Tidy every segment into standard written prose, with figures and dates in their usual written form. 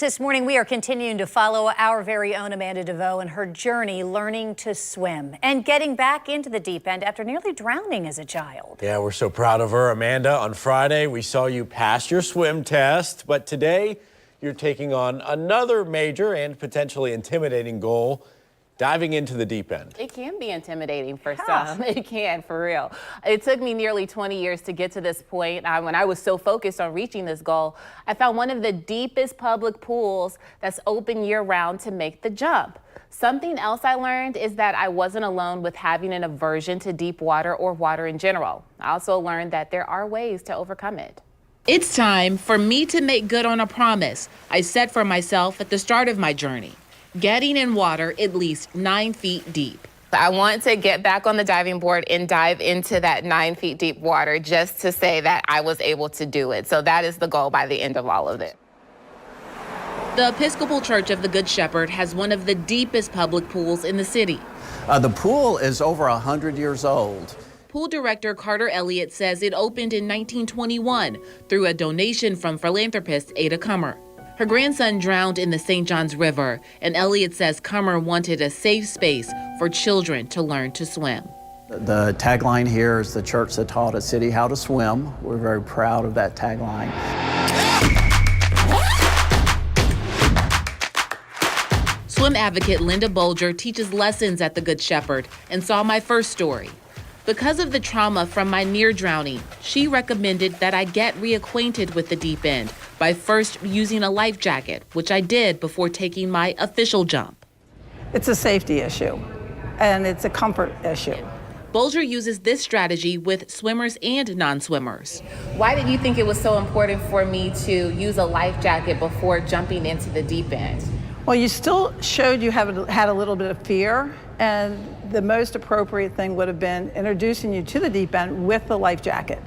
This morning, we are continuing to follow our very own Amanda DeVoe and her journey learning to swim and getting back into the deep end after nearly drowning as a child. Yeah, we're so proud of her. Amanda, on Friday, we saw you pass your swim test, but today you're taking on another major and potentially intimidating goal, diving into the deep end. It can be intimidating for some. It can, for real. It took me nearly 20 years to get to this point. When I was so focused on reaching this goal, I found one of the deepest public pools that's open year-round to make the jump. Something else I learned is that I wasn't alone with having an aversion to deep water or water in general. I also learned that there are ways to overcome it. It's time for me to make good on a promise I set for myself at the start of my journey. Getting in water at least 9 feet deep. I want to get back on the diving board and dive into that 9 feet deep water just to say that I was able to do it. So that is the goal by the end of all of it. The Episcopal Church of the Good Shepherd has one of the deepest public pools in the city. The pool is over 100 years old. Pool director Carter Elliott says it opened in 1921 through a donation from philanthropist Ada Cummer. Her grandson drowned in the St. Johns River, and Elliott says Cummer wanted a safe space for children to learn to swim. The tagline here is the church that taught a city how to swim. We're very proud of that tagline. Swim advocate Linda Bolger teaches lessons at the Good Shepherd and saw my first story. Because of the trauma from my near drowning, she recommended that I get reacquainted with the deep end by first using a life jacket, which I did before taking my official jump. It's a safety issue, and it's a comfort issue. Bolger uses this strategy with swimmers and non-swimmers. Why did you think it was so important for me to use a life jacket before jumping into the deep end? Well, you still showed you had a little bit of fear, and the most appropriate thing would have been introducing you to the deep end with the life jacket.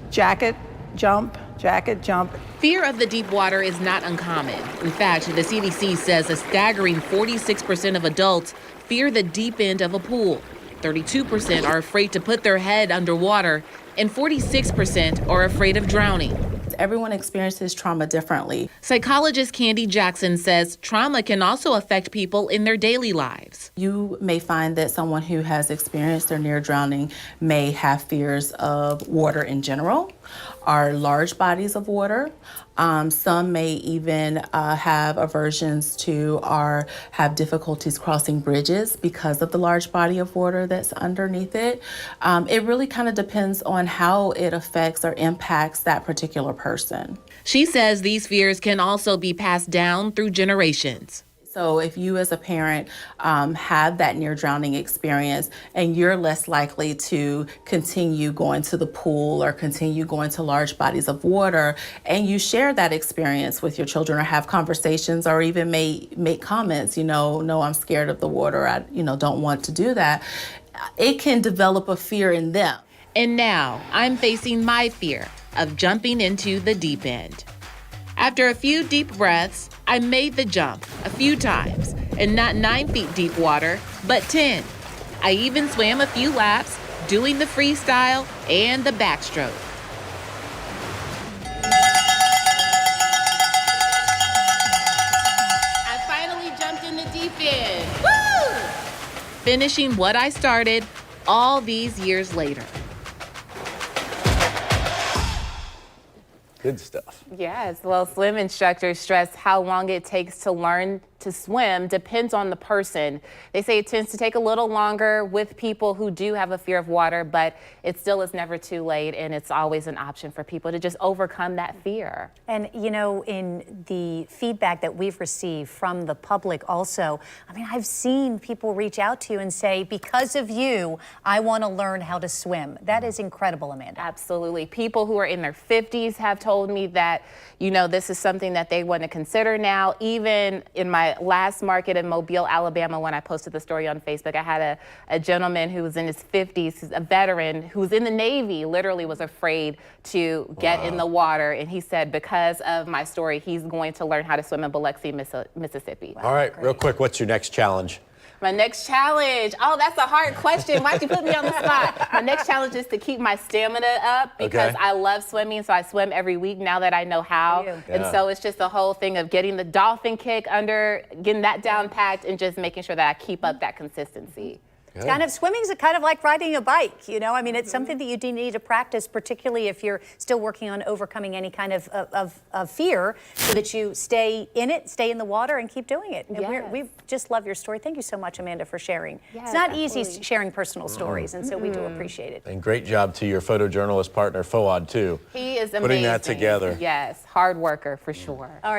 Jacket, jump, jacket, jump. Fear of the deep water is not uncommon. In fact, the CDC says a staggering 46% of adults fear the deep end of a pool. 32% are afraid to put their head underwater, and 46% are afraid of drowning. Everyone experiences trauma differently. Psychologist Candy Jackson says trauma can also affect people in their daily lives. You may find that someone who has experienced their near drowning may have fears of water in general, or large bodies of water. Some may even have aversions to or have difficulties crossing bridges because of the large body of water that's underneath it. It really kind of depends on how it affects or impacts that particular person. She says these fears can also be passed down through generations. So if you as a parent have that near drowning experience, and you're less likely to continue going to the pool or continue going to large bodies of water, and you share that experience with your children or have conversations or even may make comments, no, I'm scared of the water, I don't want to do that, it can develop a fear in them. And now I'm facing my fear of jumping into the deep end. After a few deep breaths, I made the jump a few times, and not 9 feet deep water, but 10. I even swam a few laps, doing the freestyle and the backstroke. I finally jumped in the deep end. Woo! Finishing what I started all these years later. Good stuff. Yes, well, swim instructors stress how long it takes to learn to swim depends on the person. They say it tends to take a little longer with people who do have a fear of water, but it still is never too late, and it's always an option for people to just overcome that fear. And, in the feedback that we've received from the public also, I've seen people reach out to you and say, because of you, I want to learn how to swim. That is incredible, Amanda. Absolutely. People who are in their 50s have told me that, this is something that they want to consider now. Even in my last market in Mobile, Alabama, when I posted the story on Facebook, I had a gentleman who was in his 50s, who's a veteran, who was in the Navy, literally was afraid to get in the water. And he said, because of my story, he's going to learn how to swim in Biloxi, Mississippi. All right, real quick, what's your next challenge? My next challenge. Oh, that's a hard question. Why'd you put me on the spot? My next challenge is to keep my stamina up because I love swimming. So I swim every week now that I know how. And so it's just the whole thing of getting the dolphin kick under, getting that down packed, and just making sure that I keep up that consistency. It's kind of swimming's kind of like riding a bike, you know. I mean, it's something that you do need to practice, particularly if you're still working on overcoming any kind of fear, so that you stay in it, stay in the water, and keep doing it. And we just love your story. Thank you so much, Amanda, for sharing. It's not easy sharing personal stories, and so we do appreciate it. And great job to your photojournalist partner, Fouad, too. He is amazing. Putting that together. Yes, hard worker for sure. All right.